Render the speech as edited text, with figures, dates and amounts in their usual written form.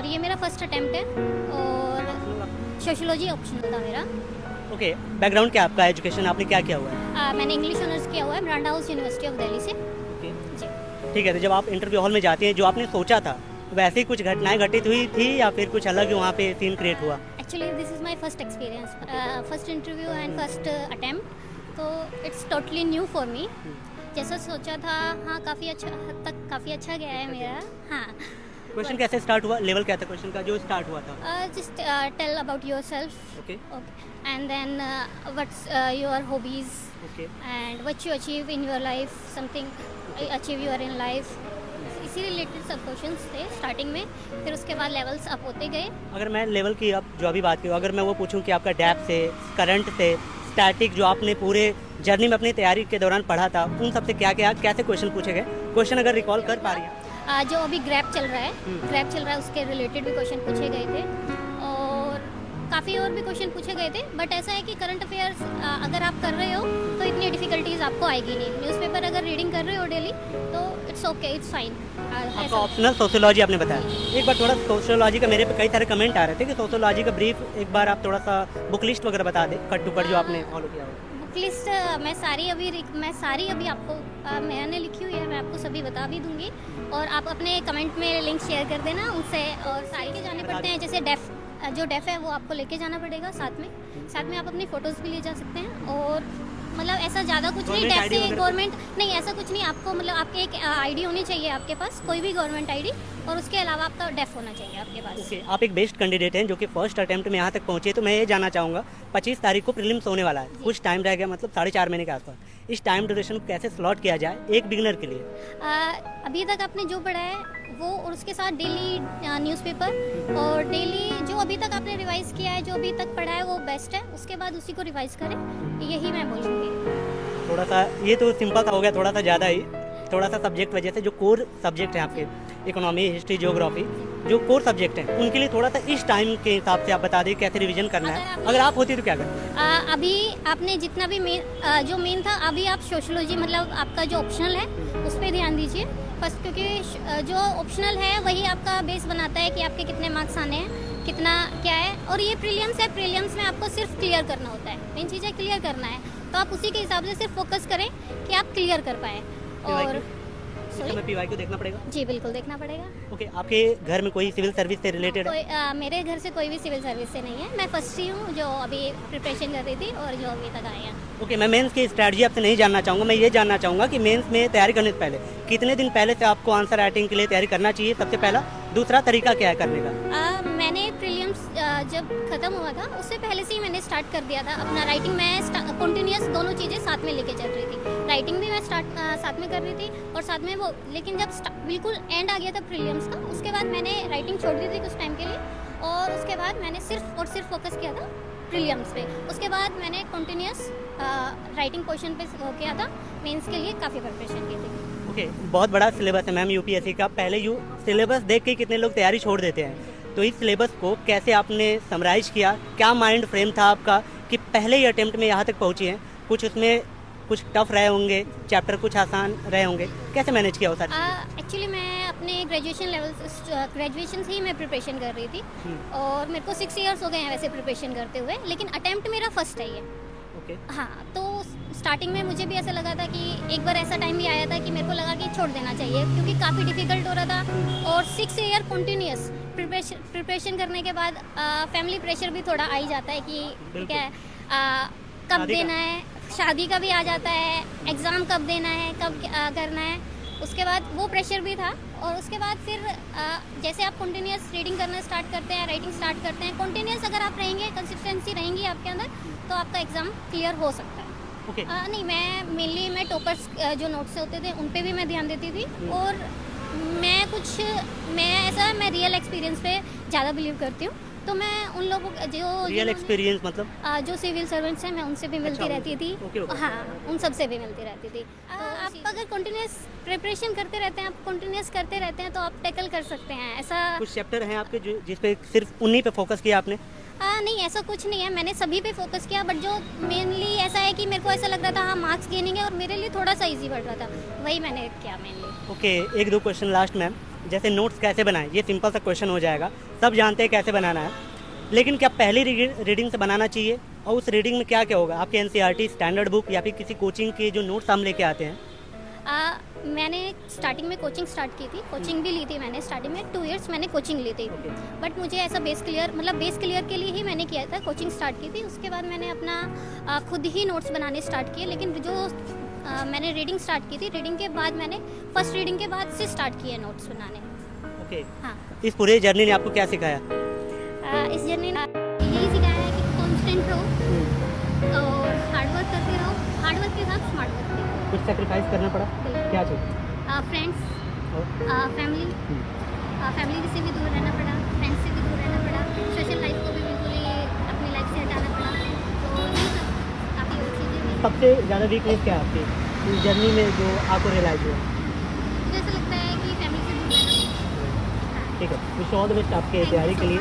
ये मेरा first attempt है और सोशियोलॉजी ऑप्शनल था मेरा। ओके, बैकग्राउंड क्या आपका, एजुकेशन आपने क्या किया हुआ है? मैंने इंग्लिश ऑनर्स किया हुआ है Miranda house university of Delhi से। ओके, जी। ठीक है। तो जब आप इंटरव्यू हॉल में जाती हैं, जो आपने सोचा था वैसे ही कुछ घटनाएं घटित हुई थी या फिर कुछ अलग ही वहाँ पे सीन क्रिएट हुआ? Actually this is my first experience, first interview and first attempt, तो it's totally new for me. जैसा सोचा था, हाँ, काफ़ी अच्छा हद तक काफ़ी अच्छा गया है मेरा। हाँ। क्वेश्चन कैसे स्टार्ट हुआ, लेवल क्या था क्वेश्चन का जो स्टार्ट हुआ था? Just tell about yourself, okay, and then what's your hobbies okay, and what you achieve in your life, something achieve your in life, इसी रिलेटेड सब क्वेश्चंस थे स्टार्टिंग में। फिर उसके बाद लेवल्स अप होते गए। अगर मैं लेवल की अब जो अभी बात करूँ, अगर मैं वो पूछूं कि आपका डेप्थ से, करंट से, स्टैटिक जो आपने पूरे जर्नी में अपनी तैयारी के दौरान पढ़ा था, उन सब से क्या क्या कैसे क्वेश्चन पूछे गए? क्वेश्चन अगर रिकॉल कर पा रही हैं? जो अभी ग्रैप चल रहा है, ग्रैप चल रहा है, उसके रिलेटेड भी क्वेश्चन पूछे गए थे और काफ़ी और भी क्वेश्चन पूछे गए थे। बट ऐसा है कि करंट अफेयर्स अगर आप कर रहे हो तो इतनी डिफिकल्टीज आपको आएगी नहीं। न्यूज़पेपर अगर रीडिंग कर रहे हो डेली तो इट्स ओके, इट्स फाइन। आपका ऑप्शनल सोशियोलॉजी आपने बताया। एक बार थोड़ा सोशियोलॉजी का, मेरे पे कई सारे कमेंट आ रहे थे कि सोशियोलॉजी का ब्रीफ एक बार आप थोड़ा सा बुक लिस्ट वगैरह बता दें, कट टू कट जो आपने फॉलो किया हो। बुक लिस्ट मैं सारी अभी आपको मैंने लिखी हुई है, मैं आपको सभी बता भी दूंगी और आप अपने कमेंट में लिंक शेयर कर देना उनसे। और सारी के जाने पड़ते हैं, जैसे डेफ है वो आपको लेके जाना पड़ेगा साथ में आप अपनी फ़ोटोज़ भी ले जा सकते हैं। और मतलब ऐसा ज़्यादा कुछ नहीं, डेफ से गवर्नमेंट नहीं, ऐसा कुछ नहीं। आपको मतलब आपके एक आईडी होनी चाहिए आपके पास, कोई भी गवर्नमेंट आईडी, और उसके अलावा आपका डेफ होना चाहिए आपके पास। ओके, आप एक बेस्ट कैंडिडेट हैं जो कि फर्स्ट अटेम्प्ट में यहाँ तक पहुँचे। तो मैं ये जानना चाहूँगा, 25 तारीख को प्रीलिम्स होने वाला है, कुछ टाइम रह गया, मतलब 4.5 महीने के आसपास। इस टाइम ड्यूरेशन को कैसे स्लॉट किया जाए एक बिगिनर के लिए? अभी तक आपने जो पढ़ा है वो, और उसके साथ डेली न्यूज़पेपर और डेली जो अभी तक आपने रिवाइज़ किया है, जो अभी तक पढ़ा है वो बेस्ट है। उसके बाद उसी को रिवाइज़ करें, यही मैं बोलूँगी। थोड़ा सा ये तो सिंपल सा हो गया, थोड़ा सा ज़्यादा ही, थोड़ा सा सब्जेक्ट वजह से जो कोर सब्जेक्ट हैं आपके, इकोनॉमी, हिस्ट्री, ज्योग्राफी, जो कोर सब्जेक्ट हैं उनके लिए थोड़ा सा इस टाइम के हिसाब से आप बता दें कैसे रिवीजन करना है। अगर आप होती तो क्या करते? अभी आपने जितना भी जो मेन था, अभी आप सोशियोलॉजी मतलब आपका जो ऑप्शनल है उस पर ध्यान दीजिए फर्स्ट, क्योंकि जो ऑप्शनल है वही आपका बेस बनाता है कि आपके कितने मार्क्स आने हैं, कितना क्या है। और ये प्रीलिम्स है, प्रीलिम्स में आपको सिर्फ क्लियर करना होता है, मेन चीज़ है क्लियर करना है, तो आप उसी के हिसाब से सिर्फ फोकस करें कि आप क्लियर कर पाएँ। और हमें पीवाई को देखना पड़ेगा? जी बिल्कुल देखना पड़ेगा। ओके, आपके घर में कोई सिविल सर्विस से रिलेटेड है? मेरे घर से कोई भी सिविल सर्विस से नहीं है, मैं फर्स्ट ही हूँ जो अभी प्रिपरेशन कर रही थी और जो अभी तक आए हैं। ओके, मैं मेंस की स्ट्रैटेजी आपसे नहीं जानना चाहूँगा, मैं ये जानना चाहूँगा कि मेंस में तैयारी करने से पहले कितने दिन पहले से आपको आंसर राइटिंग के लिए तैयारी करना चाहिए, सबसे पहला? दूसरा तरीका क्या है करने का? मैंने प्रीलिम्स जब ख़त्म हुआ था उससे पहले से ही मैंने स्टार्ट कर दिया था अपना राइटिंग। मैं कंटिन्यूस दोनों चीज़ें साथ में लेके चल रही थी, राइटिंग भी मैं साथ में कर रही थी और साथ में वो। लेकिन जब बिल्कुल एंड आ गया था प्रीलिम्स का, उसके बाद मैंने राइटिंग छोड़ दी थी कुछ टाइम के लिए और उसके बाद मैंने सिर्फ और सिर्फ फोकस किया था प्रीलिम्स पे। उसके बाद मैंने कंटिन्यूस राइटिंग पोर्शन पे किया था, मेंस के लिए काफ़ी प्रिपरेशन की थी। ओके, बहुत बड़ा सिलेबस है मैम यूपीएससी का। पहले सिलेबस देख के कितने लोग तैयारी छोड़ देते हैं, तो इस सिलेबस को कैसे आपने समराइज किया? क्या माइंड फ्रेम था आपका कि पहले ही अटेम्प्ट में यहाँ तक पहुँची हैं? कुछ उसमें कुछ टफ रहे होंगे चैप्टर, कुछ आसान रहे होंगे, कैसे मैनेज किया होता है? एक्चुअली मैं अपने ग्रेजुएशन से ही मैं प्रिपरेशन कर रही थी और मेरे को 6 इयर्स हो गए हैं वैसे प्रिपरेशन करते हुए, लेकिन अटेम्प्ट मेरा फर्स्ट है ये। ओके, हाँ, तो स्टार्टिंग में मुझे भी ऐसा लगा था कि एक बार ऐसा टाइम भी आया था कि मेरे को लगा कि छोड़ देना चाहिए, क्योंकि काफ़ी डिफिकल्ट हो रहा था। और 6 ईयर कंटिन्यूस प्रिपरेशन करने के बाद फैमिली प्रेशर भी थोड़ा आ ही जाता है कि ठीक है, कब देना है, शादी का भी आ जाता है, एग्ज़ाम कब देना है, कब करना है। उसके बाद वो प्रेशर भी था और उसके बाद फिर जैसे आप कंटिन्यूस रीडिंग करना स्टार्ट करते हैं, राइटिंग स्टार्ट करते हैं, कंटिन्यूस अगर आप रहेंगे, कंसिस्टेंसी रहेंगी आपके अंदर, तो आपका एग्ज़ाम क्लियर हो सकता है। ओके, नहीं, मैं टॉपर्स जो नोट्स होते थे उन पे भी मैं ध्यान देती थी और मैं रियल एक्सपीरियंस पे ज़्यादा बिलीव करती हूँ। तो मैं उन लोगों जो रियल एक्सपीरियंस मतलब जो सिविल सर्वेंट्स हैं मैं उनसे भी मिलती रहती थी। ओके। हाँ, उन सब से भी मिलती रहती थी। आप अगर कंटिन्यूस प्रिपरेशन करते रहते हैं, आप कंटिन्यूस करते रहते हैं, तो आप टैकल कर सकते हैं। ऐसा कुछ चैप्टर हैं आपके जो जिस पे सिर्फ उन्हीं पे फोकस किया आपने? नहीं, ऐसा कुछ नहीं है, मैंने सभी पे फोकस किया, बट जो मेनली ऐसा है कि मेरे को ऐसा लग रहा था हाँ मार्क्स गेनिंग है और मेरे लिए थोड़ा सा इजी पड़ रहा था, वही मैंने किया mainly. Okay, 1-2 question last ma'am. जैसे नोट्स कैसे बनाएं, ये सिंपल सा क्वेश्चन हो जाएगा, सब जानते हैं कैसे बनाना है, लेकिन क्या पहली रीडिंग से बनाना चाहिए? और उस रीडिंग में क्या क्या होगा? आपके एनसीईआरटी स्टैंडर्ड बुक या फिर किसी कोचिंग के जो नोट्स हम लेके आते हैं? मैंने स्टार्टिंग में कोचिंग स्टार्ट की थी, कोचिंग भी ली थी मैंने स्टार्टिंग में 2 इयर्स मैंने कोचिंग ली थी। बट मुझे ऐसा बेस क्लियर के लिए ही मैंने किया था, कोचिंग स्टार्ट की थी। उसके बाद मैंने अपना खुद ही नोट्स बनाने स्टार्ट किए, लेकिन जो मैंने रीडिंग स्टार्ट की थी, रीडिंग के बाद मैंने फर्स्ट रीडिंग के बाद से स्टार्ट किए नोट्स बनाने। ओके, हाँ, इस पूरे जर्नी ने आपको क्या सिखाया? इस जर्नी ने यही सिखाया है कि कॉन्स्टेंट रहो और हार्ड वर्क करते रहो, हार्ड वर्क के साथ स्मार्ट वर्क करो। कुछ सेक्रीफाइस करना पड़ा? क्या चीज़? फ्रेंड्स, और फैमिली से भी दूर रहना पड़ा, फ्रेंड्स से भी दूर रहना पड़ा, सोशल लाइफ को भी बिल्कुल ही अपनी लाइफ से हटाना पड़ा। तो ये सब काफ़ी और चीज़ें थी। सबसे ज़्यादा वीकनेस क्या है आपकी इस जर्नी में जो आपको रियलाइज हुआ? मुझे ऐसा लगता है कि फैमिली से दूर रहना। ठीक है, विश ऑल द बेस्ट आपके तैयारी के लिए।